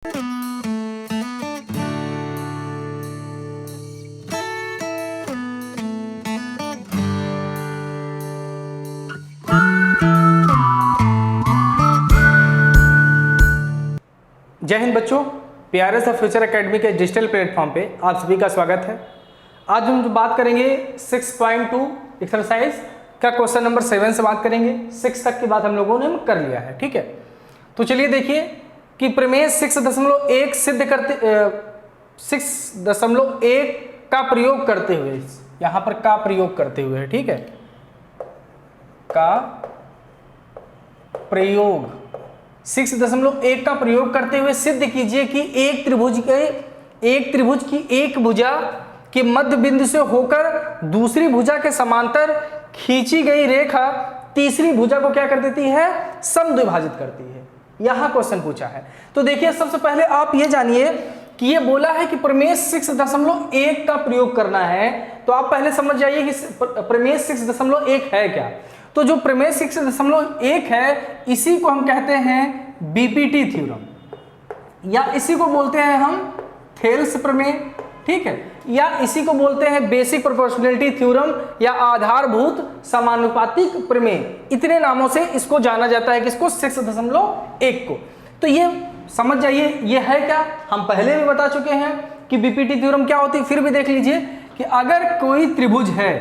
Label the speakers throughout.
Speaker 1: जय हिंद बच्चों, PRS of future academy के डिजिटल प्लेटफॉर्म पे आप सभी का स्वागत है। आज हम बात करेंगे 6.2 एक्सरसाइज का क्वेश्चन नंबर 7 से बात करेंगे। 6 तक की बात हम लोगों ने कर लिया है, ठीक है। तो चलिए देखिए कि प्रमेय 6.1 सिद्ध करते 6.1 का प्रयोग करते हुए, यहां पर का प्रयोग करते हुए, ठीक है, का प्रयोग 6.1 का प्रयोग करते हुए सिद्ध कीजिए कि एक त्रिभुज की एक भुजा के मध्य बिंदु से होकर दूसरी भुजा के समांतर खींची गई रेखा तीसरी भुजा को क्या कर देती है, समद्विभाजित करती है। यहां क्वेश्चन पूछा है। तो देखिए सबसे पहले आप ये जानिए कि ये बोला है कि प्रमेय 6.1 का प्रयोग करना है, तो आप पहले समझ जाइए कि प्रमेय 6.1 है क्या। तो जो प्रमेय 6.1 है इसी को हम कहते हैं बीपीटी थ्योरम, या इसी को बोलते हैं हम थेल्स प्रमेय, ठीक है, या इसी को बोलते हैं बेसिक प्रोपोर्शनैलिटी थ्योरम या आधारभूत समानुपातिक प्रमेय। इतने नामों से इसको जाना जाता है, किसको, 6.1 को। तो ये समझ जाइए ये है क्या। हम पहले भी बता चुके हैं कि बीपीटी थ्योरम क्या होती है। फिर भी देख लीजिए कि अगर कोई त्रिभुज है,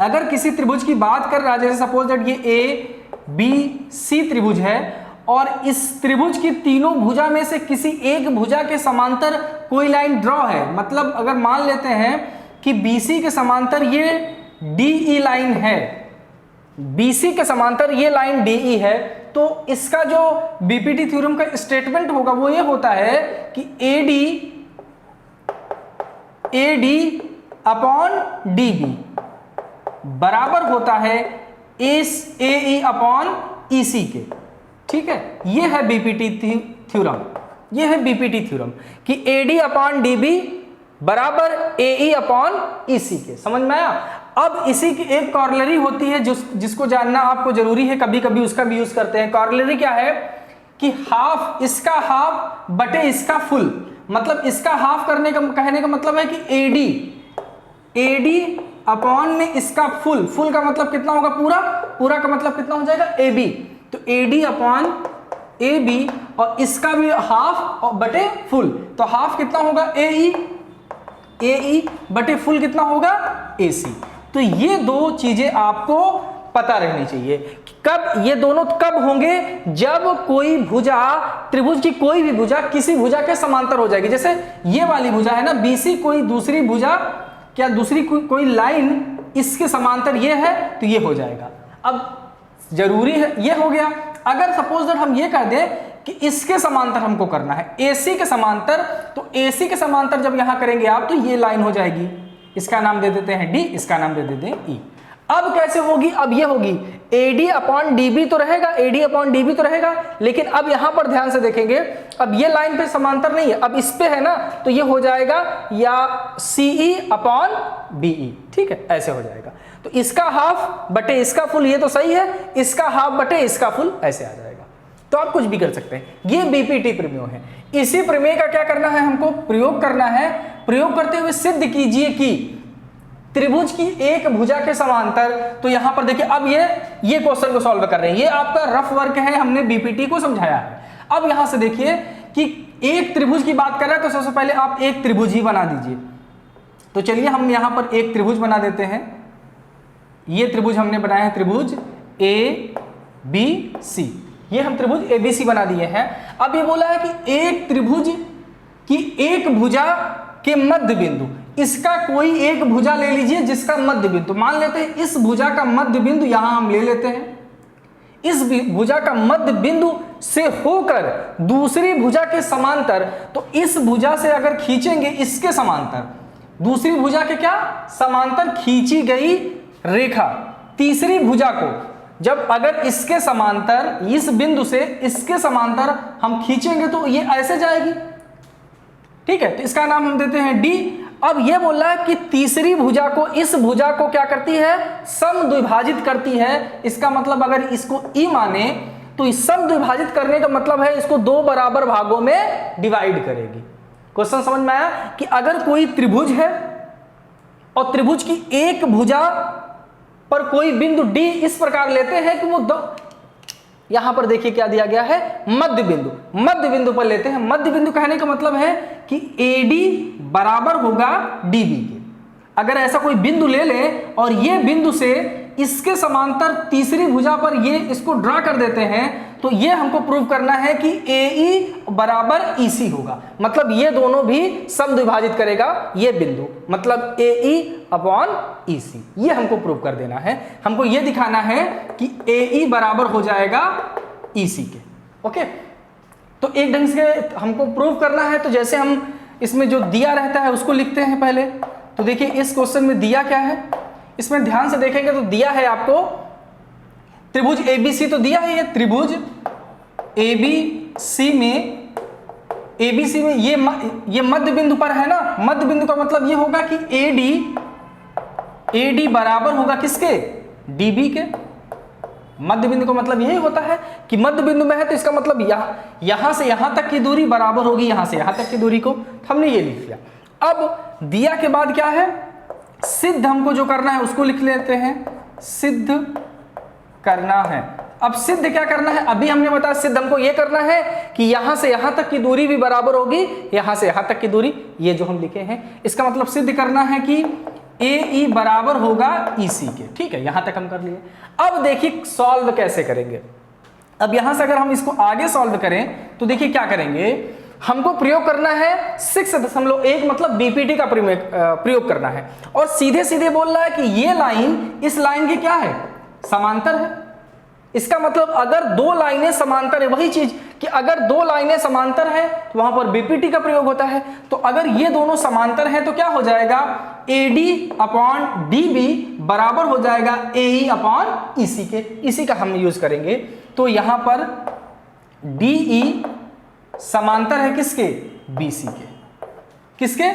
Speaker 1: अगर किसी त्रिभुज की बात कर रहा है, जैसे सपोज दैट ये ए बी सी त्रिभुज है और इस त्रिभुज की तीनों भुजा में से किसी एक भुजा के समांतर कोई लाइन ड्रॉ है, मतलब अगर मान लेते हैं कि बीसी के समांतर ये डीई लाइन है, बीसी के समांतर ये लाइन डीई है, तो इसका जो बीपीटी थ्योरम का स्टेटमेंट होगा वो ये होता है कि एडी अपॉन डीबी बराबर होता है ए अपॉन ईसी के, ठीक है। ये है बीपीटी थ्योरम, ये है बीपीटी थ्योरम कि एडी अपॉन डीबी बराबर ए अपॉन ईसी के। समझ में आया। अब इसी की एक कॉरलरी होती है जिसको जानना आपको जरूरी है, कभी कभी उसका भी यूज करते हैं। कॉरलरी क्या है कि हाफ, इसका हाफ बटे इसका फुल, मतलब इसका हाफ कहने का मतलब है कि एडी अपॉन में इसका फुल का मतलब कितना होगा, पूरा का मतलब कितना हो जाएगा, AB। तो AD अपॉन AB और इसका भी हाफ और बटे फुल, तो हाफ कितना होगा AE बटे फुल कितना होगा AC। तो ये दो चीजें आपको पता रहनी चाहिए कि कब ये दोनों कब होंगे, जब कोई भुजा, त्रिभुज की कोई भी भुजा किसी भुजा के समांतर हो जाएगी। जैसे ये वाली भुजा है ना BC, कोई दूसरी भुजा क्या दूसरी कोई लाइन इसके समांतर ये है तो ये हो जाएगा। अब जरूरी है ये हो गया। अगर सपोज दैट हम ये कह दें कि इसके समांतर हमको करना है, AC के समांतर, तो AC के समांतर जब यहां करेंगे आप तो ये लाइन हो जाएगी, इसका नाम दे देते हैं D, इसका नाम दे देते हैं E। अब कैसे होगी, अब ये होगी AD अपॉन DB तो रहेगा, AD अपॉन DB तो रहेगा, लेकिन अब यहां पर ध्यान से देखेंगे, अब ये लाइन पे समांतर नहीं है, अब इस पे है ना, तो ये हो जाएगा या CE अपॉन BE, ठीक है, ऐसे हो जाएगा। तो इसका हाफ बटे इसका फुल, ये तो सही है, इसका हाफ बटे इसका फुल ऐसे आ जाएगा। तो आप कुछ भी कर सकते हैं। ये बीपीटी प्रमेय है। इसी प्रमेय का क्या करना है, हमको प्रयोग करना है। प्रयोग करते हुए सिद्ध कीजिए कि त्रिभुज की एक भुजा के समांतर, तो यहां पर देखिए अब ये क्वेश्चन को सॉल्व कर रहे हैं, ये आपका रफ वर्क है, हमने बीपीटी को समझाया है। अब यहां से देखिए कि एक त्रिभुज की बात कर रहे हैं, तो सबसे पहले आप एक त्रिभुज ही बना दीजिए। तो चलिए हम यहां पर एक त्रिभुज बना देते हैं। ये त्रिभुज हमने बनाया है, त्रिभुज ABC, ये हम त्रिभुज ABC बना दिए हैं। अब ये बोला है कि एक त्रिभुज की एक भुजा के मध्य बिंदु, इसका कोई एक भुजा ले लीजिए जिसका मध्य बिंदु, मान लेते हैं इस भुजा का मध्य बिंदु यहां हम ले लेते हैं। इस भुजा का मध्य बिंदु से होकर दूसरी भुजा के समांतर, तो इस भुजा से अगर खींचेंगे इसके समांतर, दूसरी भुजा के क्या समांतर खींची गई रेखा तीसरी भुजा को जब अगर इसके समांतर, इस बिंदु से इसके समांतर हम खींचेंगे तो ये ऐसे जाएगी, ठीक है। तो इसका नाम हम देते हैं D। अब ये बोल रहा है कि तीसरी भुजा को इस भुजा को क्या करती है, समद्विभाजित करती है। इसका मतलब अगर इसको E माने तो इस सब विभाजित करने का मतलब है इसको दो बराबर भागों में डिवाइड करेगी। क्वेश्चन समझ में आया कि अगर कोई त्रिभुज है और त्रिभुज की एक भुजा पर कोई बिंदु डी इस प्रकार लेते हैं कि वो दो, यहां पर देखिए क्या दिया गया है, मध्य बिंदु, मध्य बिंदु पर लेते हैं। मध्य बिंदु कहने का मतलब है कि AD बराबर होगा DB के। अगर ऐसा कोई बिंदु ले लें और ये बिंदु से इसके समांतर तीसरी भुजा पर ये इसको ड्रा कर देते हैं, तो ये हमको प्रूव करना है कि AE बराबर EC होगा। मतलब ये दोनों भी समद्विभाजित करेगा ये बिंदु, मतलब AE अपॉन EC, ये हमको प्रूव कर देना है। हमको ये दिखाना है कि AE बराबर हो जाएगा EC के। ओके, तो एक ढंग से हमको प्रूव करना है। तो जैसे हम इसमें जो दिया रहता है उसको लिखते हैं पहले। तो देखिए इस क्वेश्चन में दिया क्या है, इसमें ध्यान से देखेंगे तो दिया है आपको त्रिभुज ABC, तो दिया है ये त्रिभुज ABC में ये मध्य बिंदु पर है ना। मध्य बिंदु का मतलब ये होगा कि AD बराबर होगा किसके, DB के। मध्य बिंदु का मतलब यही होता है कि मध्य बिंदु में है तो इसका मतलब यहां से यहां तक की दूरी बराबर होगी यहां से यहां तक की दूरी को। हमने ये लिख लिया। अब दिया के बाद क्या है, सिद्ध हमको जो करना है उसको लिख लेते हैं, सिद्ध करना है। अब सिद्ध क्या करना है, अभी हमने बताया सिद्ध हमको ये करना है कि यहां से यहां तक की दूरी भी बराबर होगी यहां से यहां तक की दूरी, ये जो हम लिखे हैं इसका मतलब सिद्ध करना है कि AE बराबर होगा EC के। ठीक है, यहां तक हम कर लिए। अब देखिए सॉल्व कैसे करेंगे। अब यहां से अगर हम इसको आगे सॉल्व करें तो देखिए क्या करेंगे, हमको प्रयोग करना है 6.1 मतलब BPT का प्रयोग करना है। और सीधे सीधे बोल रहा है कि ये लाइन इस लाइन की क्या है, समांतर है। इसका मतलब अगर दो लाइनें समांतर है, वही चीज कि अगर दो लाइनें समांतर है तो वहां पर BPT का प्रयोग होता है। तो अगर ये दोनों समांतर हैं तो क्या हो जाएगा, AD अपॉन DB बराबर हो जाएगा AE अपॉन EC के। इसी का हम यूज करेंगे। तो यहां पर DE समांतर है किसके, BC के। किसके,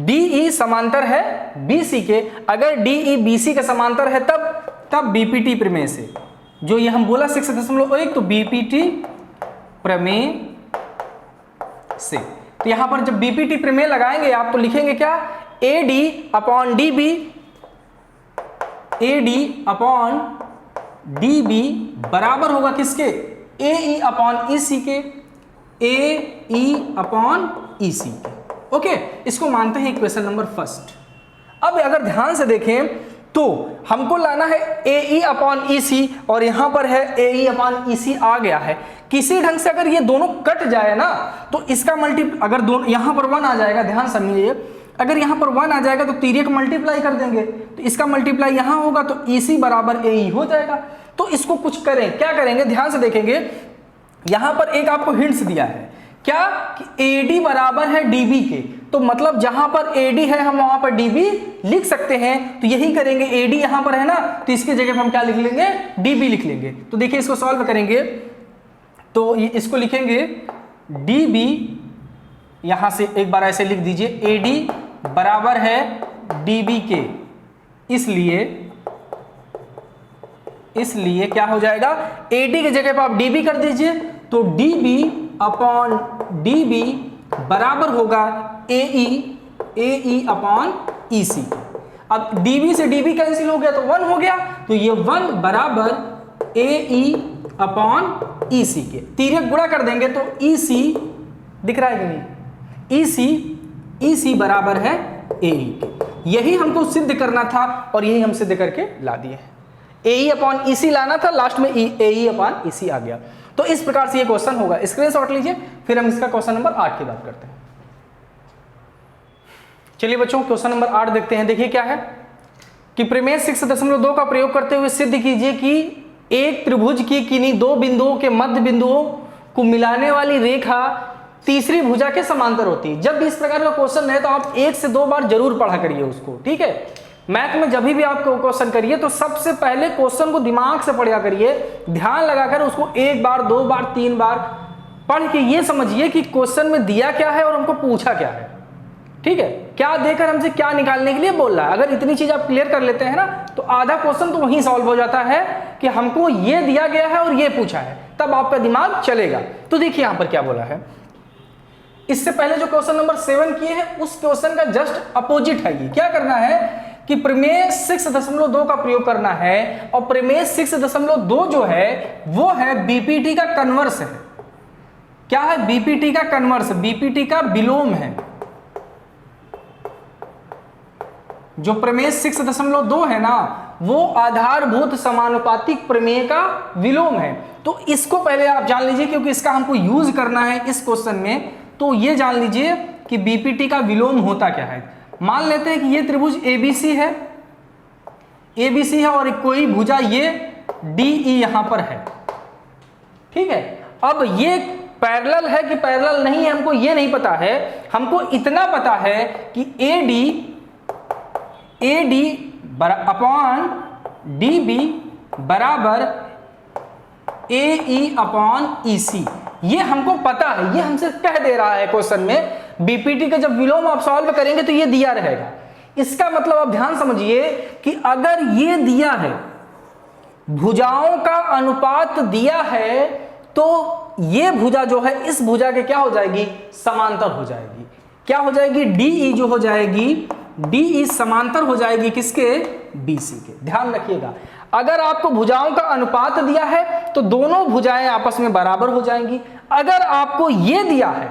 Speaker 1: DE समांतर है BC के। अगर DE BC के समांतर है तब BPT प्रमेय से, जो ये हम बोला 6.1, तो BPT प्रमेय से। तो यहां पर जब BPT प्रमेय लगाएंगे आप तो लिखेंगे क्या, AD upon DB, AD upon DB बराबर होगा किसके, AE अपॉन EC के, AE अपॉन EC के। ओके, इसको मानते हैं इक्वेशन नंबर फर्स्ट। अब अगर ध्यान से देखें तो हमको लाना है AE अपॉन EC और यहां पर है AE अपॉन EC आ गया है। किसी ढंग से अगर ये दोनों कट जाए ना तो इसका अगर दोनों यहां पर 1 आ जाएगा, ध्यान समझिए, अगर यहां पर 1 आ जाएगा तो तिर्यक मल्टीप्लाई कर देंगे तो इसका मल्टीप्लाई यहां होगा तो EC बराबर AE हो जाएगा। तो इसको कुछ करें, क्या करेंगे, ध्यान से देखेंगे। यहां पर एक आपको हिंट्स दिया है क्या कि AD बराबर है DB के, तो मतलब जहां पर AD है हम वहां पर DB लिख सकते हैं। तो यही करेंगे, AD यहां पर है ना तो इसकी जगह पर हम क्या लिख लेंगे, DB लिख लेंगे। तो देखिए इसको सॉल्व करेंगे तो इसको लिखेंगे DB, यहां से एक बार ऐसे लिख दीजिए, AD बराबर है DB के, इसलिए क्या हो जाएगा, AD की जगह पर आप DB कर दीजिए तो DB अपॉन DB बराबर होगा AE अपॉन EC। अब DB से DB कैंसिल हो गया तो 1 हो गया, तो ये 1 बराबर AE अपॉन EC के। तिर्यक गुणा कर देंगे तो EC दिख रहा है कि नहीं, EC बराबर है AE के। यही हमको सिद्ध करना था और यही हम सिद्ध करके ला दिए। AE अपॉन EC लाना था, लास्ट में AE अपॉन EC आ गया। तो इस प्रकार से ये क्वेश्चन होगा, स्क्रीनशॉट लीजिए, फिर हम इसका क्वेश्चन नंबर 8 की बात करते हैं। चलिए बच्चों क्वेश्चन नंबर 8 देखते हैं। देखिए क्या है कि प्रमेय 6.2 का प्रयोग करते हुए सिद्ध कीजिए कि एक त्रिभुज की किन्हीं दो बिंदुओं के मध्य बिंदुओं को मिलाने वाली रेखा तीसरी भुजा के समांतर होती है। जब भी इस प्रकार का क्वेश्चन है तो आप 1 से 2 बार जरूर पढ़ा करिए उसको, ठीक है। मैथ में जब भी आप क्वेश्चन करिए तो सबसे पहले क्वेश्चन को दिमाग से पढ़ा करिए, ध्यान लगाकर उसको 1 बार 2 बार 3 बार पढ़ के ये समझिए कि क्वेश्चन में दिया क्या है और हमको पूछा क्या है, ठीक है। क्या देकर हमसे क्या निकालने के लिए बोल रहा है। अगर इतनी चीज आप क्लियर कर लेते हैं ना तो आधा क्वेश्चन तो वहीं सॉल्व हो जाता है कि हमको ये दिया गया है और ये पूछा है। तब आपका दिमाग चलेगा। तो देखिए यहां पर क्या बोला है, इससे पहले जो क्वेश्चन नंबर 7 किए हैं उस क्वेश्चन का जस्ट अपोजिट है। ये क्या करना है कि प्रमेय 6.2 का प्रयोग करना है, और प्रमेय 6.2 जो है वो है बीपीटी का कन्वर्स है। क्या है? बीपीटी का कन्वर्स, बीपीटी का विलोम है। जो प्रमेय 6.2 है ना, वो आधारभूत समानुपातिक प्रमेय का विलोम है। तो इसको पहले आप जान लीजिए, क्योंकि इसका हमको यूज करना है इस क्वेश्चन में। तो ये जान लीजिए कि बीपीटी का विलोम होता क्या है। मान लेते हैं कि ये त्रिभुज एबीसी है, एबीसी है, और कोई भुजा ये डीई यहां पर है, ठीक है। अब ये पैरेलल है कि पैरेलल नहीं है हमको ये नहीं पता है, हमको इतना पता है कि एडी अपॉन डीबी बराबर AE अपॉन EC, ये हमको पता है, ये हमसे कह दे रहा है क्वेश्चन में। बीपीटी का जब विलोम आप सॉल्व करेंगे तो ये दिया रहेगा। इसका मतलब आप ध्यान समझिए कि अगर ये दिया है, भुजाओं का अनुपात दिया है, तो ये भुजा जो है इस भुजा के क्या हो जाएगी? समांतर हो जाएगी। क्या हो जाएगी? DE जो हो जाएगी, DE समांतर हो जाएगी किसके? BC के। ध्यान रखिएगा, अगर आपको भुजाओं का अनुपात दिया है तो दोनों भुजाएं आपस में बराबर हो जाएंगी। अगर आपको ये दिया है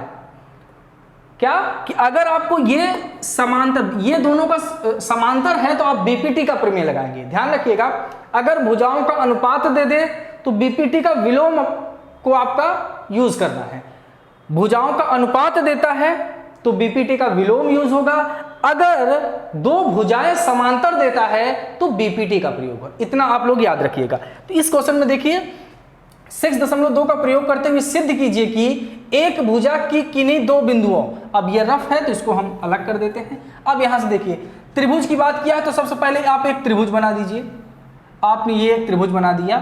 Speaker 1: क्या कि अगर आपको ये समांतर, ये दोनों का समांतर है, तो आप बीपीटी का प्रमेय लगाएंगे। ध्यान रखिएगा, अगर भुजाओं का अनुपात दे दे तो बीपीटी का विलोम को आपका यूज करना है। भुजाओं का अनुपात देता है तो बीपीटी का विलोम यूज होगा। अगर दो भुजाएं समांतर देता है तो बीपीटी का प्रयोग होगा। इतना आप लोग याद रखिएगा। तो इस क्वेश्चन में देखिए 6.2 का प्रयोग करते हुए सिद्ध कीजिए कि एक भुजा की किन्हीं दो बिंदुओं, अब ये रफ है तो इसको हम अलग कर देते हैं। अब यहां से देखिए, त्रिभुज की बात किया है तो सबसे पहले आप एक त्रिभुज बना दीजिए। आपने ये एक त्रिभुज बना दिया,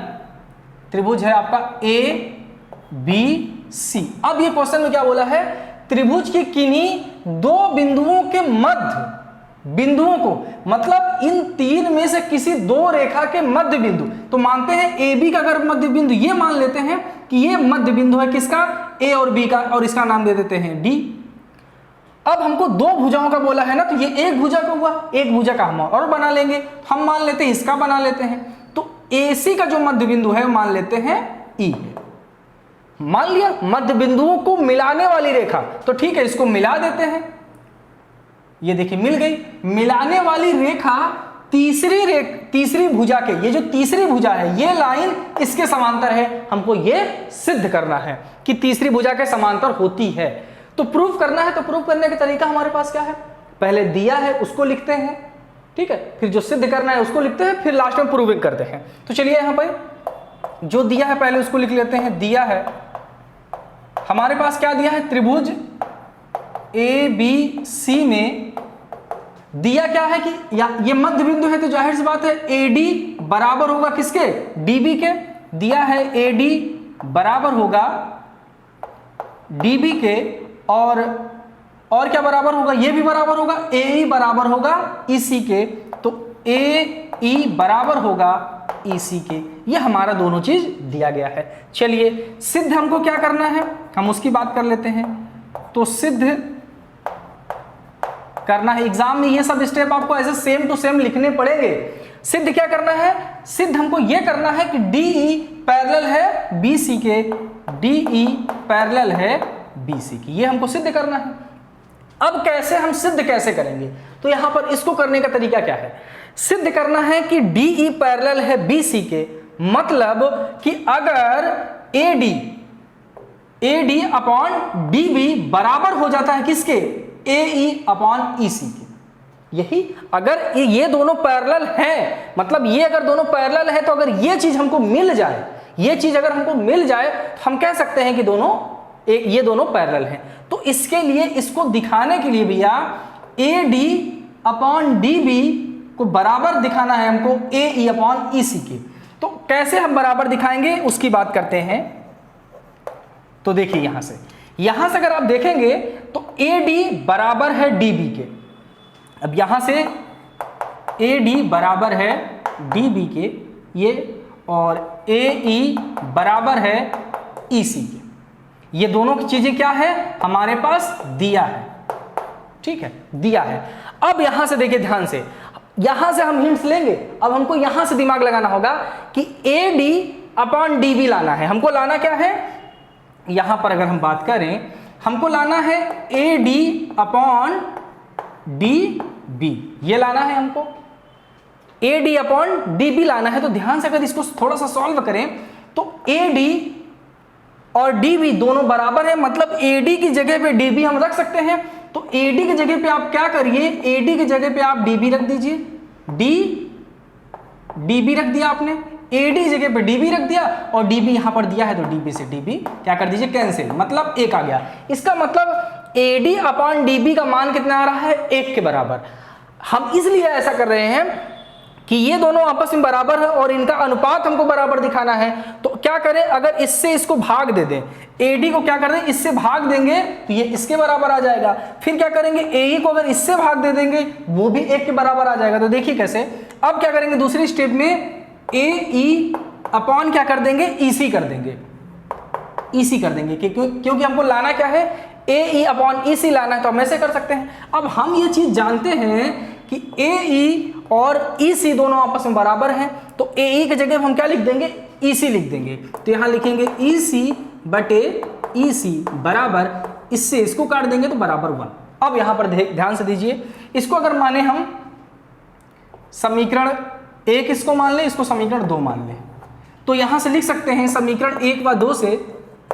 Speaker 1: त्रिभुज है आपका ABC। अब ये क्वेश्चन में क्या बोला है? त्रिभुज की किन्हीं दो बिंदुओं के मध्य बिंदुओं को, मतलब इन तीन में से किसी दो रेखा के मध्य बिंदु, तो मानते हैं AB का अगर मध्य बिंदु, ये मान लेते हैं कि ये मध्य बिंदु है किसका? A और B का, और इसका नाम दे देते हैं D। अब हमको दो भुजाओं का बोला है ना, तो ये एक भुजा का हुआ, एक भुजा का हम और बना लेंगे। हम मान लेते हैं इसका बना लेते हैं, तो AC का जो मध्य बिंदु है मान लेते हैं E है। मान लिया मध्य बिंदुओं को मिलाने वाली रेखा, तो ठीक है इसको मिला देते हैं। ये देखिए मिल गई। मिलाने वाली रेखा तीसरी भुजा के, ये जो तीसरी भुजा है ये लाइन इसके समांतर है। हमको ये सिद्ध करना है कि तीसरी भुजा के समांतर होती है। तो प्रूफ करना है, तो प्रूफ करने का तरीका हमारे पास क्या है? पहले दिया है उसको लिखते हैं, ठीक है, फिर जो सिद्ध करना है उसको लिखते हैं, फिर लास्ट में प्रूविंग करते हैं। तो चलिए यहां पर जो दिया है पहले उसको लिख लेते हैं। दिया है हमारे पास, क्या दिया है? त्रिभुज ABC में दिया क्या है कि ये मध्य बिंदु है, तो जाहिर सी बात है AD बराबर होगा किसके? DB के। दिया है AD बराबर होगा DB के, और क्या बराबर होगा? ये भी बराबर होगा, AE बराबर होगा EC के। तो AE बराबर होगा EC के। ये हमारा दोनों चीज दिया गया है। चलिए सिद्ध हमको क्या करना है, हम उसकी बात कर लेते हैं। तो सिद्ध करना है, एग्जाम में ये सब स्टेप आपको ऐसे सेम टू सेम लिखने पड़ेंगे। सिद्ध क्या करना है? सिद्ध हमको ये करना है कि DE पैरेलल है BC के, DE पैरेलल है BC की, ये हमको सिद्ध करना है। अब कैसे हम सिद्ध कैसे करेंगे? तो यहां पर इसको करने का तरीका क्या है? सिद्ध करना है कि DE पैरेलल है BC के, मतलब कि अगर AD अपॉन DB बराबर हो जाता है किसके? AE अपॉन EC के। यही अगर ये दोनों पैरेलल हैं, मतलब ये अगर दोनों पैरेलल है, तो अगर ये चीज हमको मिल जाए, ये चीज अगर हमको मिल जाए तो हम कह सकते हैं कि ये दोनों पैरेलल हैं। तो इसके लिए, इसको दिखाने के लिए भैया AD अपॉन DB को बराबर दिखाना है हमको AE अपॉन EC के। तो कैसे हम बराबर दिखाएंगे उसकी बात करते हैं। तो देखिए यहां से अगर आप देखेंगे तो AD बराबर है DB के। अब यहां से AD बराबर है DB के ये, और AE बराबर है EC के। ये दोनों की चीजें क्या है हमारे पास दिया है, ठीक है, दिया है। अब यहां से देखिए ध्यान से, यहां से हम हिंट्स लेंगे। अब हमको यहां से दिमाग लगाना होगा कि AD/DB लाना है। हमको लाना क्या है, यहां पर अगर हम बात करें, हमको लाना है AD/DB, ये लाना है हमको, AD/DB लाना है। तो ध्यान से अगर इसको थोड़ा सा सॉल्व करें तो AD और DB दोनों बराबर है, मतलब AD की जगह पे DB हम रख सकते हैं। तो AD की जगह पे आप क्या करिए, AD की जगह पे आप DB रख दीजिए, DB रख दिया आपने, AD की जगह पे DB रख दिया और DB यहां पर दिया है तो DB से DB क्या कर दीजिए, कैंसिल, मतलब 1 आ गया। इसका मतलब AD/DB का मान कितना आ रहा है, 1 के बराबर। हम इसलिए ऐसा कर रहे हैं कि ये दोनों आपस में बराबर है और इनका अनुपात हमको बराबर दिखाना है। तो क्या करें, अगर इससे इसको भाग दे दें, AD को क्या कर दें, इससे भाग देंगे तो ये इसके बराबर आ जाएगा। फिर क्या करेंगे, AE को अगर इससे भाग दे देंगे वो भी 1 के बराबर आ जाएगा। तो देखिए कैसे, अब क्या करेंगे, दूसरी स्टेप में AE अपॉन क्या कर देंगे, EC कर देंगे, EC कर देंगे, क्योंकि हमको लाना क्या है, AE/EC लाना है, तो हम ऐसे कर सकते हैं। अब हम ये चीज जानते हैं कि AE और EC दोनों आपस में बराबर हैं, तो AE की जगह हम क्या लिख देंगे, EC लिख देंगे। तो यहां लिखेंगे EC/EC बराबर, इससे इसको काट देंगे तो बराबर 1। अब यहां पर ध्यान से दीजिए, इसको अगर माने हम समीकरण 1 इसको मान लें, इसको समीकरण 2 मान लें, तो यहां से लिख सकते हैं समीकरण 1 व 2 से,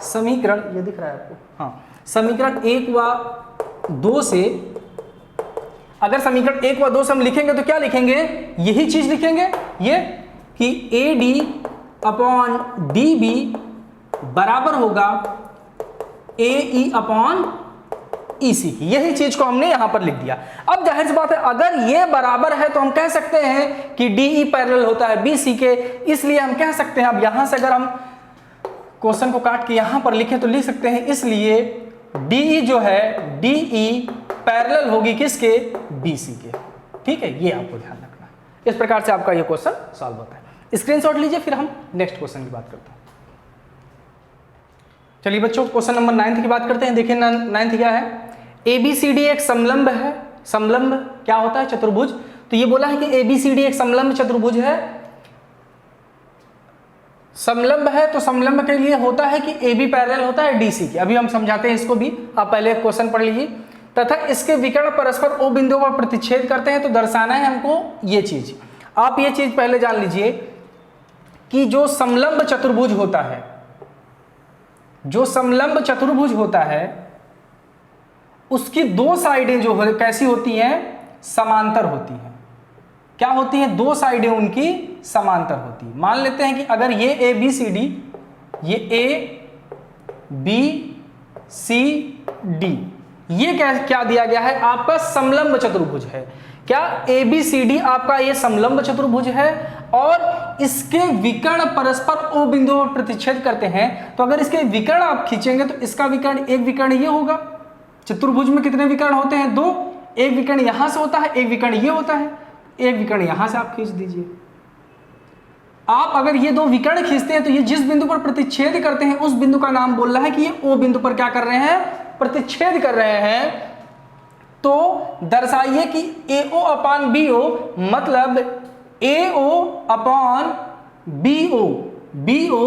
Speaker 1: समीकरण ये दिख रहा है आपको, हाँ, समीकरण 1 व 2 से, अगर समीकरण 1 व 2 से हम लिखेंगे तो क्या लिखेंगे, यही चीज लिखेंगे, ये कि AD/DB बराबर होगा AE/EC, यही चीज को हमने यहां पर लिख दिया। अब जाहिर सी बात है, अगर ये बराबर है तो हम कह सकते हैं कि DE पैरेलल होता है BC के, इसलिए हम कह सकते हैं, अब यहां से अगर हम क्वेश्चन को काट के यहां पर लिखें तो लिख सकते हैं, इसलिए DE जो है, DE पैरेलल होगी किसके, BC के, ठीक है, ये आपको ध्यान रखना है। इस प्रकार से आपका ये क्वेश्चन सॉल्व होता है। स्क्रीनशॉट लीजिए, फिर हम नेक्स्ट क्वेश्चन की बात करते हैं। चलिए बच्चों, क्वेश्चन नंबर 9 की बात करते हैं। देखिए 9 क्या है, ABCD एक समलंब है। समलंब क्या होता है, चतुर्भुज। तो ये बोला है कि ABCD एक समलंब चतुर्भुज है। समलंब है तो समलंब के लिए होता है कि AB पैरेलल होता है DC के। अभी हम समझाते हैं इसको भी, आप पहले क्वेश्चन पढ़ लीजिए। तथा इसके विकर्ण परस्पर O बिंदु पर प्रतिच्छेद करते हैं। तो दर्शाना है हमको ये चीज, आप ये चीज पहले जान लीजिए कि जो समलंब चतुर्भुज होता है, जो समलंब चतुर्भुज होता है, उसकी 2 साइडें जो है कैसी होती हैं, समांतर होती हैं। क्या होती हैं, 2 साइडें उनकी समांतर होती है। मान लेते हैं कि अगर ये ABCD, ये ABCD, ये क्या दिया गया है, आपका समलंब चतुर्भुज है। क्या ABCD आपका ये समलंब चतुर्भुज है और इसके विकर्ण परस्पर O बिंदु पर प्रतिच्छेद करते हैं। तो अगर इसके विकर्ण आप खींचेंगे तो इसका विकर्ण, एक विकर्ण ये होगा। चतुर्भुज में कितने विकर्ण होते हैं, 2। एक विकर्ण यहां से होता है, एक विकर्ण ये होता है, एक विकर्ण यहां से आप खींच दीजिए। आप अगर ये 2 विकर्ण खींचते हैं तो ये जिस बिंदु पर प्रतिच्छेद करते हैं उस बिंदु का नाम बोल रहा है कि ये O बिंदु पर क्या कर रहे हैं, प्रतिच्छेद कर रहे हैं। तो दर्शाइए कि AO/BO मतलब AO/BO, BO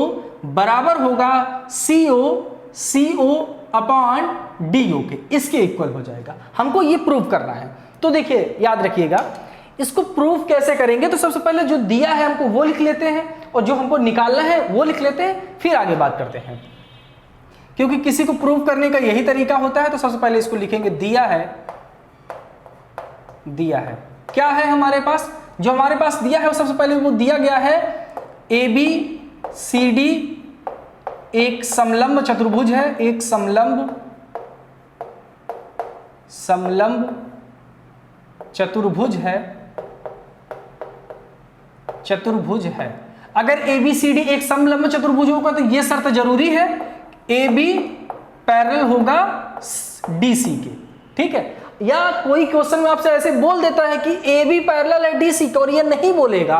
Speaker 1: बराबर होगा CO/DO के, इसके इक्वल हो जाएगा। हमको ये प्रूव करना है। तो देखिए याद रखिएगा, इसको प्रूव कैसे करेंगे। तो सबसे पहले जो दिया है हमको वो लिख लेते हैं और जो हमको निकालना है वो लिख लेते हैं, फिर आगे बात करते हैं, क्योंकि किसी को प्रूव करने का यही तरीका होता है। तो सबसे पहले इसको लिखेंगे, दिया है क्या है हमारे पास, जो हमारे पास दिया है वो सबसे पहले वो दिया गया है ABCD एक समलंब चतुर्भुज है, एक समलंब चतुर्भुज है। अगर ABCD एक समलंब चतुर्भुज होगा तो यह शर्त जरूरी है, AB पैरेलल होगा DC के, ठीक है। या कोई क्वेश्चन में आपसे ऐसे बोल देता है कि ए बी पैरेलल है डी सी के और ये नहीं बोलेगा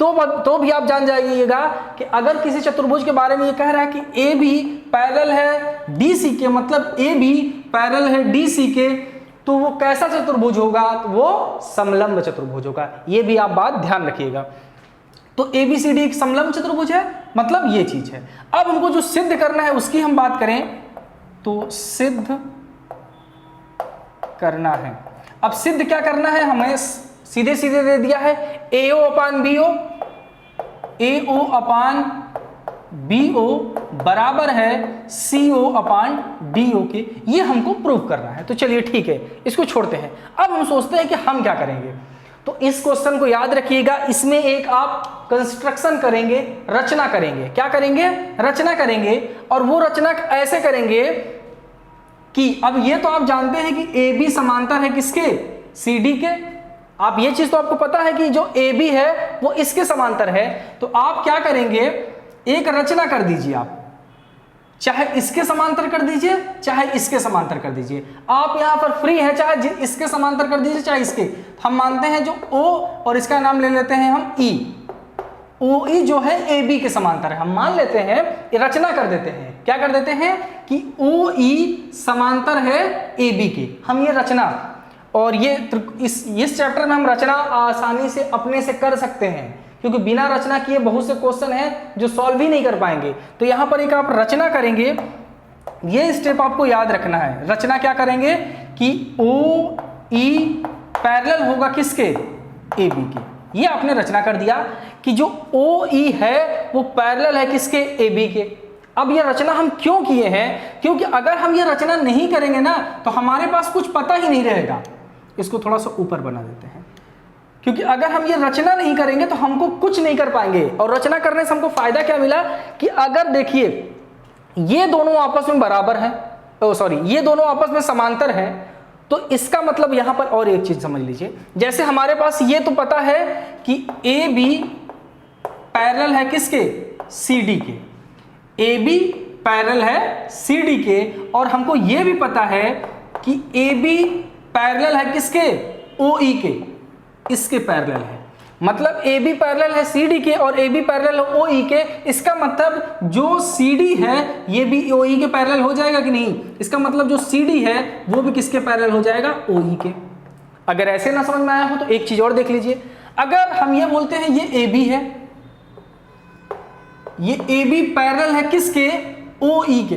Speaker 1: तो भी आप जान जाइएगा कि अगर किसी चतुर्भुज के बारे में ये कह रहा है कि ए बी पैरेलल है डी सी के, मतलब ए बी पैरेलल है डी सी के, तो वो कैसा चतुर्भुज होगा? तो वो समलंब चतुर्भुज होगा। ये भी आप बात ध्यान रखिएगा। तो ए बी सी डी एक समलंब चतुर्भुज है, मतलब ये चीज है। अब हमको जो सिद्ध करना है उसकी हम बात करें तो सिद्ध करना है। अब सिद्ध क्या करना है? हमें सीधे सीधे दे दिया है ए ओ अपान बी ओ, ए ओ अपान बी ओ बराबर है सी ओ अपान डी ओ के। ये हमको प्रूव करना है। तो चलिए ठीक है, इसको छोड़ते हैं। अब हम सोचते हैं कि हम क्या करेंगे। तो इस क्वेश्चन को याद रखिएगा, इसमें एक आप कंस्ट्रक्शन करेंगे, रचना करेंगे। क्या करेंगे? रचना करेंगे। और वो रचना ऐसे करेंगे कि अब ये तो आप जानते हैं कि ए बी समांतर है किसके? सी डी के। आप ये चीज तो आपको पता है कि जो ए बी है वो इसके समांतर है। तो आप क्या करेंगे, एक रचना कर दीजिए। आप चाहे इसके समांतर कर दीजिए, चाहे इसके समांतर कर दीजिए। आप यहां पर फ्री है, चाहे इसके समांतर कर दीजिए, चाहे इसके। हम मानते हैं जो ओ और इसका नाम ले लेते हैं हम ई। ओ ई जो है ए बी के समांतर है, हम मान लेते हैं, रचना कर देते हैं। क्या कर देते हैं कि ओ ई समांतर है ए बी के। हम ये रचना, और ये इस चैप्टर में हम रचना आसानी से अपने से कर सकते हैं, क्योंकि बिना रचना किए बहुत से क्वेश्चन हैं जो सॉल्व ही नहीं कर पाएंगे। तो यहां पर एक आप रचना करेंगे, ये स्टेप आपको याद रखना है। रचना क्या करेंगे कि ओ ई पैरेलल होगा किसके? ए बी के। ये आपने रचना कर दिया कि जो ओ ई है वो पैरेलल है किसके? ए बी के। अब ये रचना हम क्यों किए हैं? क्योंकि अगर हम ये रचना नहीं करेंगे ना तो हमारे पास कुछ पता ही नहीं रहेगा। इसको थोड़ा सा ऊपर बना देते हैं, क्योंकि अगर हम ये रचना नहीं करेंगे तो हमको कुछ नहीं कर पाएंगे। और रचना करने से हमको फायदा क्या मिला कि अगर देखिए ये दोनों आपस में बराबर हैं, ये दोनों आपस में समांतर हैं, तो इसका मतलब यहां पर और एक चीज समझ लीजिए। जैसे हमारे पास ये तो पता है कि ए बी पैरेलल है किसके? सी डी के। ए बी पैरेलल है सी डी के, और हमको ये भी पता है कि ए बी पैरेलल है किसके? ओ ई के। इसके पैरेलल है, मतलब ए बी पैरेलल है सी डी के और ए बी पैरेलल है ओ ई के। इसका मतलब जो सी डी है ये भी ओ ई के पैरेलल हो जाएगा कि नहीं? इसका मतलब जो सी डी है वो भी किसके पैरेलल हो जाएगा? ओ ई के। अगर ऐसे ना समझ में आया हो तो एक चीज और देख लीजिए। अगर हम ये बोलते हैं ये ए बी है, ये ए बी पैरेलल है किसके? ओ ई के।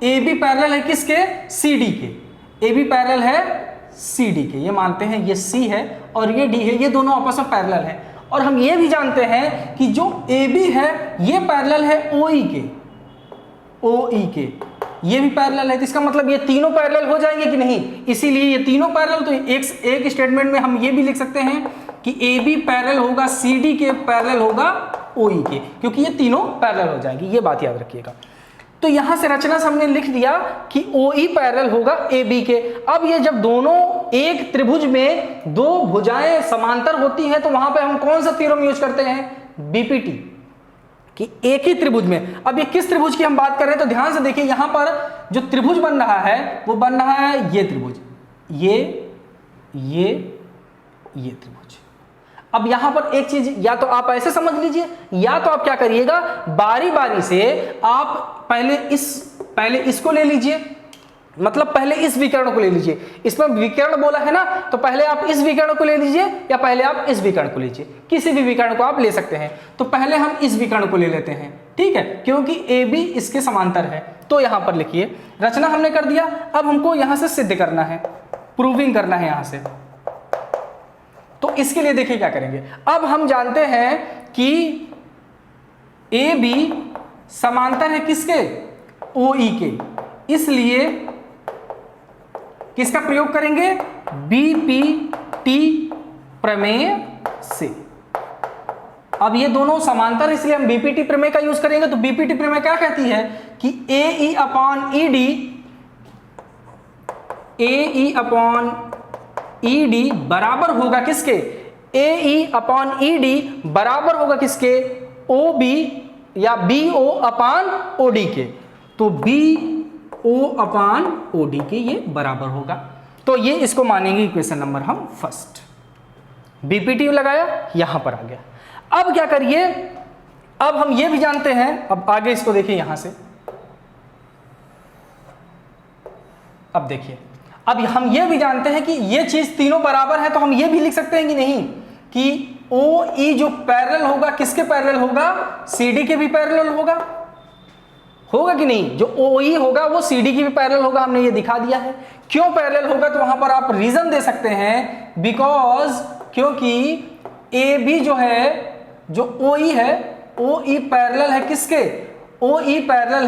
Speaker 1: ए बी पैरेलल है किसके? सी डी के। ए बी पैरेलल है सी डी के, ये मानते हैं। ये सी है और ये डी है, ये दोनों आपस में पैरेलल है। और हम ये भी जानते हैं कि जो ए बी है ये पैरेलल है ओ ई के। ओ ई के ये भी पैरेलल है, तो इसका मतलब ये तीनों पैरेलल हो जाएंगे कि नहीं? इसीलिए ये तीनों पैरेलल। तो एक स्टेटमेंट में हम ये भी लिख सकते हैं कि ए बी पैरेलल होगा सी डी के, पैरेलल होगा ओ ई के, क्योंकि ये तीनों पैरेलल हो जाएंगे। ये बात याद रखिएगा। तो यहां से रचना से हमने लिख दिया कि ओ ई पैरेलल होगा ए बी के। अब ये जब दोनों एक त्रिभुज में दो भुजाएं समांतर होती हैं तो वहां पे हम कौन सा थ्योरम यूज करते हैं? बीपीटी, कि एक ही त्रिभुज में। अब ये किस त्रिभुज की हम बात कर रहे हैं तो ध्यान से देखिए, यहां पर जो त्रिभुज बन रहा है वो बन रहा है ये त्रिभुज, ये त्रिभुज। अब यहां पर एक चीज, या तो आप ऐसे समझ लीजिए, या तो आप क्या करिएगा, बारी बारी से आप पहले इसको ले लीजिए, मतलब पहले इस विकर्ण को ले लीजिए। इसमें विकर्ण बोला है ना, तो पहले आप इस विकर्ण को ले लीजिए या पहले आप इस विकर्ण को लीजिए। किसी भी विकर्ण को आप ले सकते हैं। तो पहले हम इस विकर्ण को ले लेते हैं, ठीक है, क्योंकि ए बी इसके समांतर है। तो यहां पर लिखिए, रचना हमने कर दिया। अब हमको यहां से सिद्ध करना है, प्रूविंग करना है यहां से। तो इसके लिए देखिए क्या करेंगे। अब हम जानते हैं कि ए बी समांतर है किसके? ओ ई के। इसलिए किसका प्रयोग करेंगे? बीपीटी प्रमेय से। अब ये दोनों समांतर, इसलिए हम बीपीटी प्रमेय का यूज करेंगे। तो बीपीटी प्रमेय क्या कहती है कि ए ई अपॉन ई डी बराबर होगा किसके? ए ई अपॉन ई डी बराबर होगा किसके? ओ बी या बी ओ अपान ओ डी के। तो बी ओ अपान ओ डी के ये बराबर होगा। तो ये इसको मानेंगे इक्वेशन नंबर हम फर्स्ट। बीपीटी लगाया, यहां पर आ गया। अब क्या करिए, अब हम ये भी जानते हैं, अब आगे इसको देखिए यहां से, अब देखिए, अब हम ये भी जानते हैं कि ये चीज तीनों बराबर है, तो हम ये भी लिख सकते हैं कि नहीं कि ओ ई जो पैरेलल होगा किसके पैरेलल होगा, CD के भी पैरेलल होगा, होगा कि नहीं? जो ओ ई होगा वो CD की भी पैरेलल होगा, हमने ये दिखा दिया है। क्यों पैरेलल होगा, तो वहां पर आप रीजन दे सकते हैं, बिकॉज क्योंकि ए बी जो है, जो ओ ई है, ओ ई पैरेलल है किसके, ओ ई पैरेलल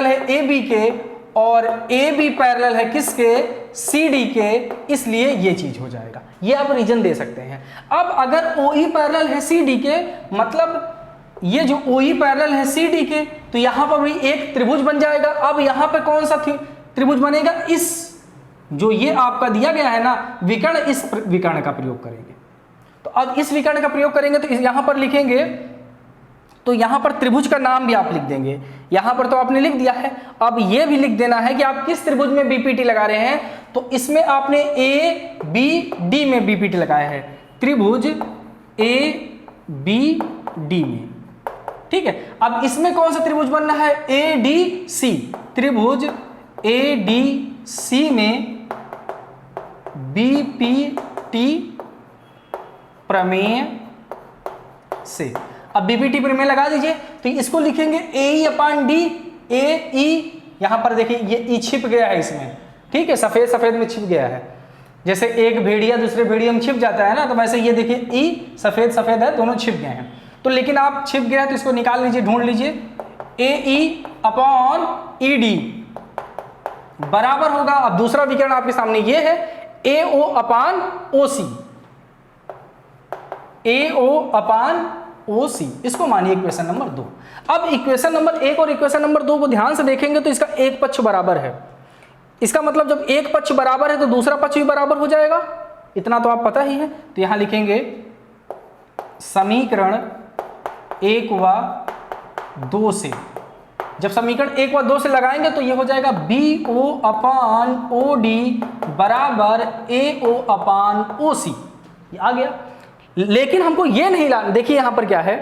Speaker 1: है ए बी के, और ए बी पैरेलल है किसके, CD के, इसलिए ये चीज हो जाएगा। ये आप रीजन दे सकते हैं। अब अगर ओ ई पैरेलल है CD के, मतलब ये जो ओ ई पैरेलल है CD के, तो यहां पर भी एक त्रिभुज बन जाएगा। अब यहां पर कौन सा त्रिभुज बनेगा, इस जो ये आपका दिया गया है ना विकर्ण, इस विकर्ण का प्रयोग करेंगे। तो अब इस विकर्ण का प्रयोग करेंगे तो यहां पर लिखेंगे, तो यहां पर त्रिभुज का नाम भी आप लिख देंगे। यहां पर तो आपने लिख दिया है, अब ये भी लिख देना है कि आप किस त्रिभुज में बीपीटी लगा रहे हैं। तो इसमें आपने ए बी डी में बीपीटी लगाया है, त्रिभुज ए बी डी में, ठीक है। अब इसमें कौन सा त्रिभुज बनना है, ए डी सी, त्रिभुज ए डी सी में बीपीटी प्रमेय से। अब बीपीटी प्रमेय लगा दीजिए, तो इसको लिखेंगे ए ई अपान डी, ए ई, यहां पर देखिए ये ई छिप गया है इसमें, ठीक है, सफेद सफेद में छिप गया है, जैसे एक भेड़िया दूसरे भेड़िया में छिप जाता है ना, तो वैसे ये देखिए ई सफेद सफेद है, दोनों छिप गए हैं। तो लेकिन आप छिप गया है तो इसको निकाल लीजिए, ढूंढ लीजिए, ए ई अपॉन ई डी बराबर होगा, अब दूसरा विकर्ण आपके सामने ये है, ए ओ अपान ओ सी, ए ओ अपान ओ सी, इसको मानिए इक्वेशन नंबर 2। अब इक्वेशन नंबर 1 और इक्वेशन नंबर 2 को ध्यान से देखेंगे तो इसका एक पक्ष बराबर है, इसका मतलब जब एक पक्ष बराबर है तो दूसरा पक्ष भी बराबर हो जाएगा, इतना तो आप पता ही है। तो यहां लिखेंगे समीकरण 1 व 2 से, जब समीकरण 1 व 2 से लगाएंगे तो ये हो जाएगा बी ओ अपान ओ डी बराबर ए ओ अपान ओ सी, ये आ गया। लेकिन हमको ये नहीं लाना, देखिए यहां पर क्या है,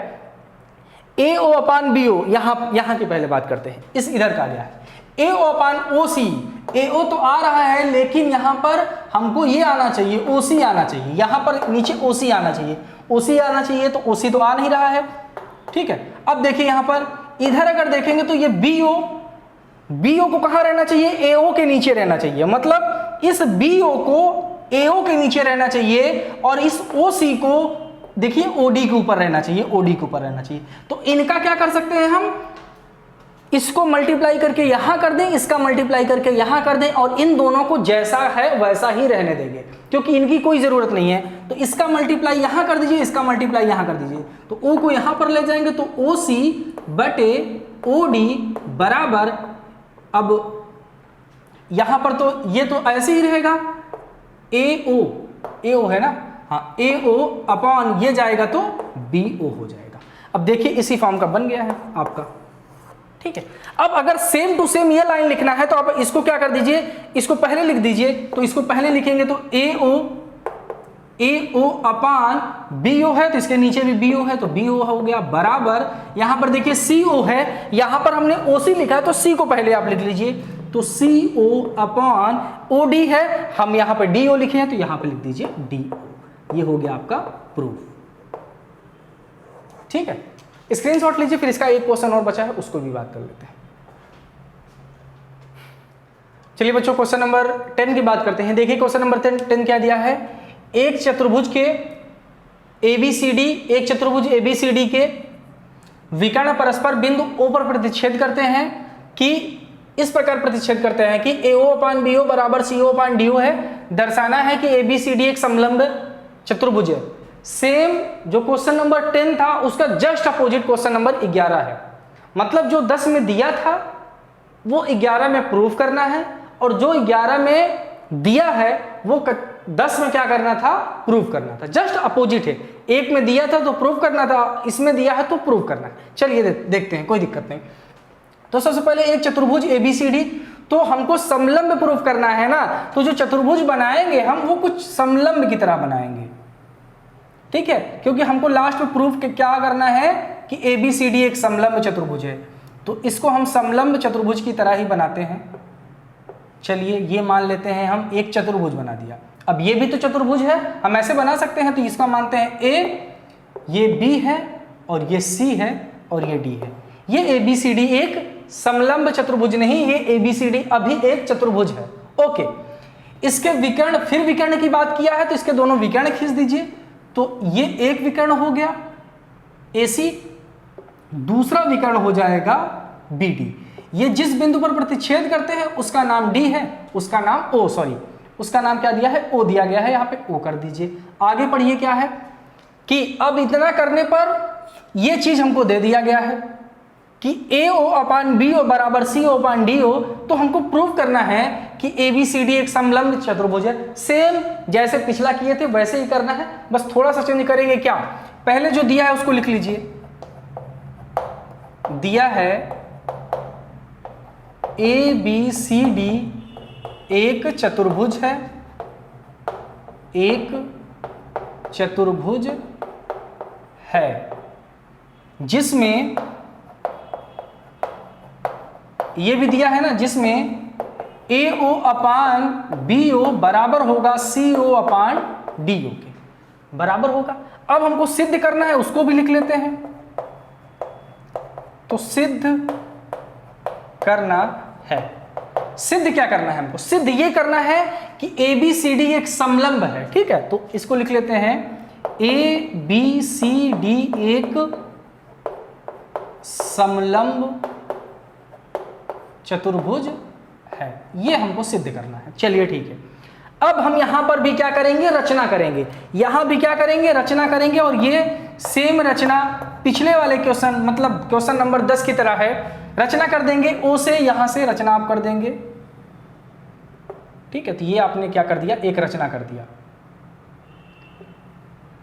Speaker 1: ए ओ अपान बी ओ, यहां की पहले बात करते हैं, इस इधर का गया है ए ओ अपान ओ सी, ए ओ तो आ रहा है लेकिन यहां पर हमको ये आना चाहिए, ओ सी आना चाहिए, यहां पर नीचे ओ सी आना चाहिए, ओ सी आना चाहिए, तो ओ सी तो आ नहीं रहा है, ठीक है। अब देखिए यहां पर इधर अगर देखेंगे तो ये बी ओ को कहां रहना चाहिए, ए ओ के नीचे रहना चाहिए, मतलब इस बी ओ को एओ के नीचे रहना चाहिए, और इस ओसी को देखिए ओडी के ऊपर रहना चाहिए, ओडी के ऊपर रहना चाहिए। तो इनका क्या कर सकते हैं हम, इसको मल्टीप्लाई करके यहां कर दें, इसका मल्टीप्लाई करके यहां कर दें, और इन दोनों को जैसा है वैसा ही रहने देंगे, क्योंकि इनकी कोई जरूरत नहीं है। तो इसका मल्टीप्लाई यहां कर दीजिए, इसका मल्टीप्लाई यहां कर दीजिए, तो ओ को यहां पर ले जाएंगे तो ओ सी बटे ओ डी बराबर, अब यहां पर तो ये तो ऐसे ही रहेगा, ए ओ है ना, हाँ ए ओ अपॉन ये जाएगा तो बी ओ हो जाएगा। अब देखिए इसी फॉर्म का बन गया है आपका, ठीक है। अब अगर सेम टू सेम ये लाइन लिखना है तो आप इसको क्या कर दीजिए, इसको पहले लिख दीजिए, तो इसको पहले लिखेंगे तो ए ओ अपान बी ओ है, तो इसके नीचे भी बी ओ है, तो बी ओ हो गया बराबर, यहां पर देखिए सी ओ है, यहां पर हमने ओ सी लिखा है तो सी को पहले आप लिख लीजिए, तो सी ओ अपॉन ओ डी है, हम यहां पर डी ओ लिखे हैं तो यहां पर लिख दीजिए डी ओ, ये हो गया आपका प्रूफ, ठीक है। स्क्रीनशॉट लीजिए, फिर इसका एक क्वेश्चन और बचा है उसको भी बात कर लेते हैं। चलिए बच्चों क्वेश्चन नंबर 10 की बात करते हैं। देखिए क्वेश्चन नंबर 10 क्या दिया है, एक चतुर्भुज के ABCD, एक चतुर्भुज ABCD के विकर्ण परस्पर बिंदु O पर प्रतिच्छेद करते हैं कि इस प्रकार प्रतिच्छेद करते हैं कि AO अपान BO बराबर CO अपान DO है। दर्शाना है कि ABCD एक समलंब चतुर्भुज है। सेम जो क्वेश्चन नंबर 10 था उसका जस्ट अपोजिट क्वेश्चन नंबर 11 है, मतलब जो 10 में दिया था वो 11 में प्रूव करना है, और जो 11 में दिया है वो 10 में क्या करना था, प्रूव करना था। जस्ट अपोजिट है, एक में दिया था तो प्रूव करना था, इसमें दिया है तो प्रूव करना है। चलिए देखते हैं, कोई दिक्कत नहीं। तो सबसे पहले एक चतुर्भुज ABCD, तो हमको समलंब प्रूफ करना है ना, तो जो चतुर्भुज बनाएंगे हम वो कुछ समलंब की तरह बनाएंगे, ठीक है, क्योंकि हमको लास्ट में प्रूफ क्या करना है कि ABCD एक समलंब चतुर्भुज है, तो इसको हम समलंब चतुर्भुज की तरह ही बनाते हैं। चलिए ये मान लेते हैं हम एक चतुर्भुज बना दिया। अब ये भी तो चतुर्भुज है, हम ऐसे बना सकते हैं, तो इसका मानते हैं A, ये B है और ये C है और ये D है। ये ABCD एक समलंब चतुर्भुज नहीं, ये ABCD अभी एक चतुर्भुज है। ओके, इसके विकर्ण, फिर विकर्ण की बात किया है तो इसके दोनों विकर्ण खींच दीजिए, तो ये एक विकर्ण हो गया AC, दूसरा विकर्ण हो जाएगा BD। ये जिस बिंदु पर प्रतिच्छेद करते हैं उसका नाम D है, उसका नाम उसका नाम क्या दिया है, O दिया गया है, यहाँ पे O कर दीजिए। आगे पढ़िए क्या है कि अब इतना करने पर ये चीज हमको दे दिया गया है कि AO/BO बराबर CO/DO, तो हमको प्रूव करना है कि ABCD एक समलंब चतुर्भुज है। सेम जैसे पिछला किए थे वैसे ही करना है, बस थोड़ा सा चेंज करेंगे। क्या, पहले जो दिया है उसको लिख लीजिए। दिया है ABCD एक चतुर्भुज है, एक चतुर्भुज है जिसमें, ये भी दिया है ना, जिसमें AO/BO बराबर होगा CO/DO के बराबर होगा। अब हमको सिद्ध करना है, उसको भी लिख लेते हैं। तो सिद्ध करना है, सिद्ध क्या करना है हमको, सिद्ध ये करना है कि ABCD एक समलंब है, ठीक है। तो इसको लिख लेते हैं, ABCD एक समलंब चतुर्भुज है, ये हमको सिद्ध करना है। चलिए ठीक है, अब हम यहां पर भी क्या करेंगे, रचना करेंगे। यहां भी क्या करेंगे, रचना करेंगे, और ये सेम रचना पिछले वाले क्वेश्चन, मतलब क्वेश्चन नंबर 10 की तरह है। रचना कर देंगे O से, यहां से रचना आप कर देंगे, ठीक है। तो ये आपने क्या कर दिया, एक रचना कर दिया,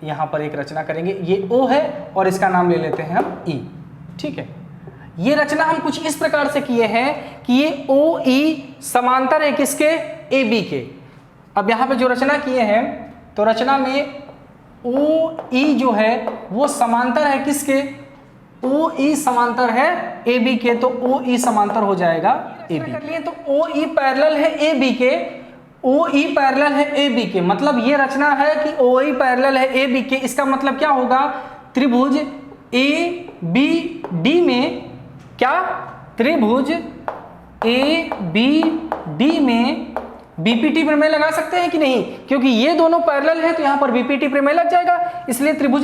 Speaker 1: यहां पर एक रचना करेंगे, ये O है और इसका नाम ले लेते हैं हम E, ठीक है। ये रचना हम कुछ इस प्रकार से किए हैं कि ये OE समांतर है किसके, AB के। अब यहां पे जो रचना किए हैं, तो रचना में OE जो है वो समांतर है किसके, OE समांतर है AB के, तो OE समांतर हो जाएगा AB कर लिए। तो OE पैरेलल है AB के, OE पैरेलल है AB के, मतलब ये रचना है कि OE पैरेलल है AB के। इसका मतलब क्या होगा, त्रिभुज ABD में, क्या, त्रिभुज ABD में BPT प्रमेय लगा सकते हैं कि नहीं, क्योंकि ये दोनों पैरेलल है तो यहां पर BPT प्रमेय लग जाएगा। इसलिए त्रिभुज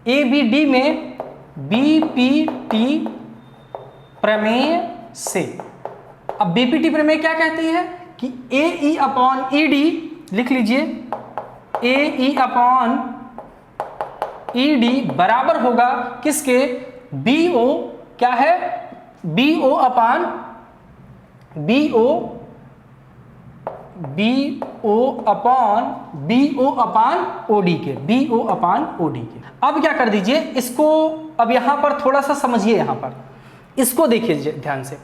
Speaker 1: ABD में BPT प्रमेय से, अब BPT प्रमेय क्या कहती है कि AE/ED, लिख लीजिए, AE/ED बराबर होगा किसके, BO, क्या है, BO/OD के, BO/OD के। अब क्या कर दीजिए इसको, अब यहां पर थोड़ा सा समझिए, यहां पर इसको देखिए ध्यान से।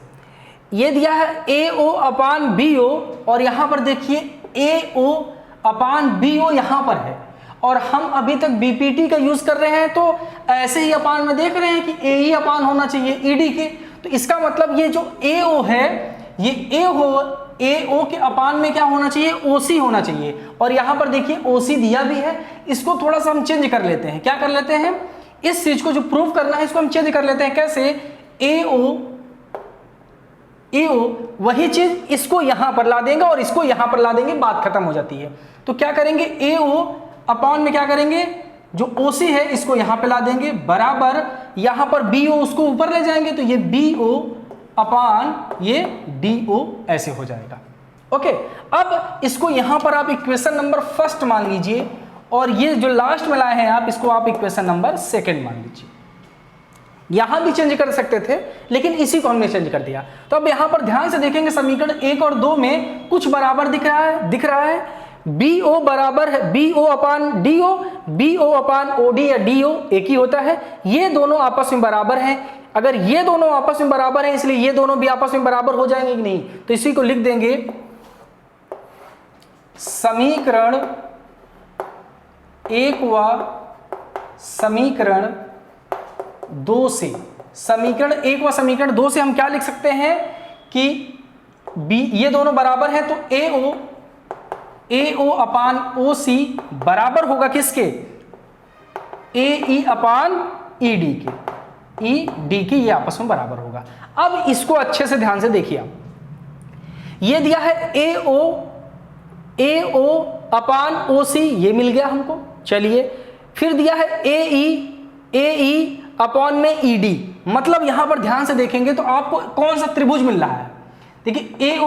Speaker 1: ये दिया है AO/BO और यहां पर देखिए AO/BO यहां पर है, और हम अभी तक BPT का यूज कर रहे हैं, तो ऐसे ही अपान में देख रहे हैं कि AE अपान होना चाहिए ED के। तो इसका मतलब ये जो AO है, ये AO के अपान में क्या होना चाहिए, OC होना चाहिए। और यहां पर देखिए OC दिया भी है, इसको थोड़ा सा हम चेंज कर लेते हैं। क्या कर लेते हैं, इस चीज को जो प्रूव करना है इसको हम चेंज कर लेते हैं। कैसे, AO वही चीज इसको यहां पर ला देंगे और इसको यहां पर ला देंगे, बात खत्म हो जाती है। तो क्या करेंगे, AO अपान में क्या करेंगे, जो OC है इसको यहां पे ला देंगे, बराबर यहां पर BO उसको ऊपर ले जाएंगे, तो ये BO अपान ये DO ऐसे हो जाएगा। ओके, अब इसको यहां पर आप इक्वेशन नंबर फर्स्ट मान लीजिए, और ये जो लास्ट में लाए हैं आप, इसको आप इक्वेशन नंबर सेकंड मान लीजिए। यहां भी चेंज कर सकते थे, लेकिन इसी को हमने चेंज कर दिया। तो अब यहां पर ध्यान से देखेंगे, समीकरण 1 और 2 में कुछ बराबर दिख रहा है। BO बराबर है BO/DO, BO/OD या DO एक ही होता है, ये दोनों आपस में बराबर हैं। अगर ये दोनों आपस में बराबर हैं इसलिए ये दोनों भी आपस में बराबर हो जाएंगे कि नहीं, तो इसी को लिख देंगे समीकरण 1 व समीकरण 2 से। समीकरण 1 व समीकरण 2 से हम क्या लिख सकते हैं कि ये दोनों बराबर हैं, तो AO अपान OC बराबर होगा किसके, AE अपान ED के, ED के, ये आपस में बराबर होगा। अब इसको अच्छे से ध्यान से देखिए आप, ये दिया है AO अपान OC, ये मिल गया हमको। चलिए फिर दिया है AE अपॉन में ED, मतलब यहां पर ध्यान से देखेंगे तो आपको कौन सा त्रिभुज मिल रहा है। देखिए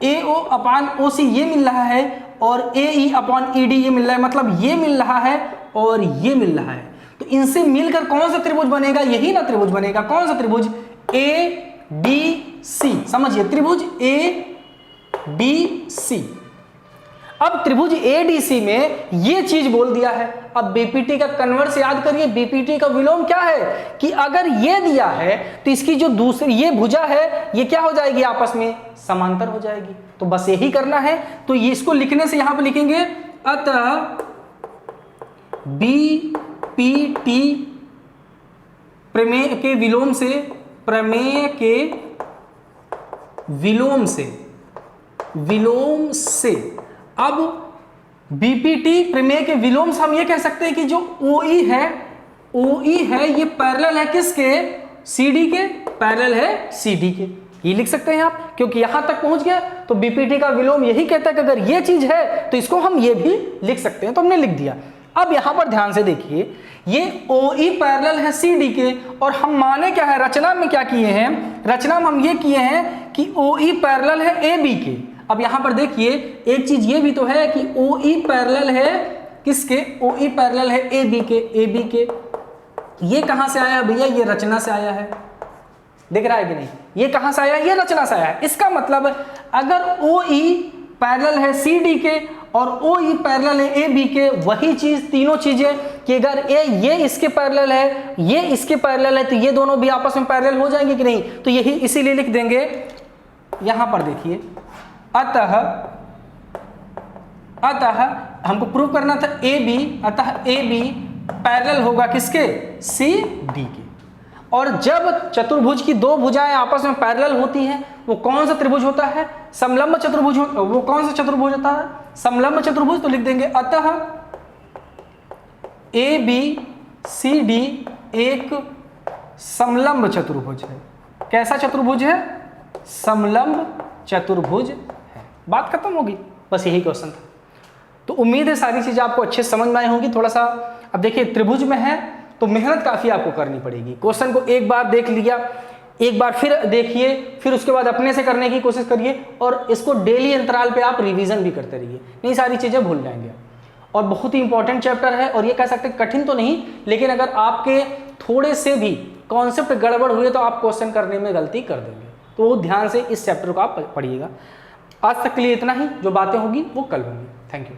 Speaker 1: AO अपान OC ये मिल रहा है और AE अपॉन ED ये मिल रहा है, मतलब ये मिल रहा है और ये मिल रहा है। तो इनसे मिलकर कौन सा त्रिभुज बनेगा, यही ना त्रिभुज बनेगा। कौन सा त्रिभुज, ADC, समझिए त्रिभुज ADC। अब त्रिभुज ADC में ये चीज बोल दिया है। अब बीपीटी का कन्वर्स याद करिए, बीपीटी का विलोम क्या है कि अगर ये दिया है तो इसकी जो दूसरी ये भुजा है ये क्या हो जाएगी, आपस में समांतर हो जाएगी। तो बस यही करना है। तो ये इसको लिखने से यहां पे लिखेंगे अतः बीपीटी प्रमेय के विलोम से, प्रमेय के विलोम से अब बीपीटी प्रमेय के विलोम से हम ये कह सकते हैं कि जो OE है ये पैरेलल है किसके, CD के, पैरेलल है CD के। ये लिख सकते हैं आप, क्योंकि यहां तक पहुंच गया। तो बीपीटी का विलोम यही कहता है कि अगर ये चीज है तो इसको हम ये भी लिख सकते हैं, तो हमने लिख दिया। अब यहां पर ध्यान से देखिए, ये OE पैरेलल है CD के, और हम माने क्या है, रचना में क्या किए हैं, रचना में हम ये किए हैं कि OE पैरेलल है AB के। अब यहां पर देखिए एक चीज ये भी तो है कि OE पैरेलल है किसके, OE पैरेलल है AB के। ये कहां से आया भैया, ये रचना से आया है। दिख रहा है कि नहीं, ये कहां से आया, ये रचना से आया है। इसका मतलब अगर OE पैरेलल है CD के और OE पैरेलल है AB के, वही चीज तीनों चीजें कि अगर ये इसके पैरेलल है, ये इसके पैरेलल है, तो ये दोनों भी आपस में पैरेलल हो जाएंगे कि नहीं। तो यही इसीलिए लिख देंगे यहां पर देखिए अतः हमको प्रूव करना था अतः AB पैरेलल होगा किसके, CD के। और जब चतुर्भुज की दो भुजाएं आपस में पैरेलल होती हैं वो कौन सा त्रिभुज होता है, समलंब चतुर्भुज। वो कौन सा चतुर्भुज होता है, समलंब चतुर्भुज। तो लिख देंगे अतः ABCD एक समलंब चतुर्भुज है। कैसा चतुर्भुज है, समलंब चतुर्भुज है। बात खत्म होगी, बस यही क्वेश्चन था। तो उम्मीद है सारी चीजें आपको अच्छे समझ में आई होंगी। थोड़ा सा अब देखिए त्रिभुज में है तो मेहनत काफी आपको करनी पड़ेगी। क्वेश्चन को एक बार देख लिया, एक बार फिर देखिए, फिर उसके बाद अपने से करने की कोशिश करिए, और इसको डेली अंतराल पे आप रिवीजन भी करते रहिए, नहीं सारी चीजें भूल जाएंगे। और बहुत ही इंपॉर्टेंट चैप्टर है, और ये कह सकते हैं कठिन तो नहीं, लेकिन अगर आपके थोड़े से भी कॉन्सेप्ट गड़बड़ हुए तो आप क्वेश्चन करने में गलती कर देंगे। तो वो ध्यान से इस चैप्टर को आप पढ़िएगा। आज तक के लिए इतना ही, जो बातें होगी वो कल होंगी। Thank you.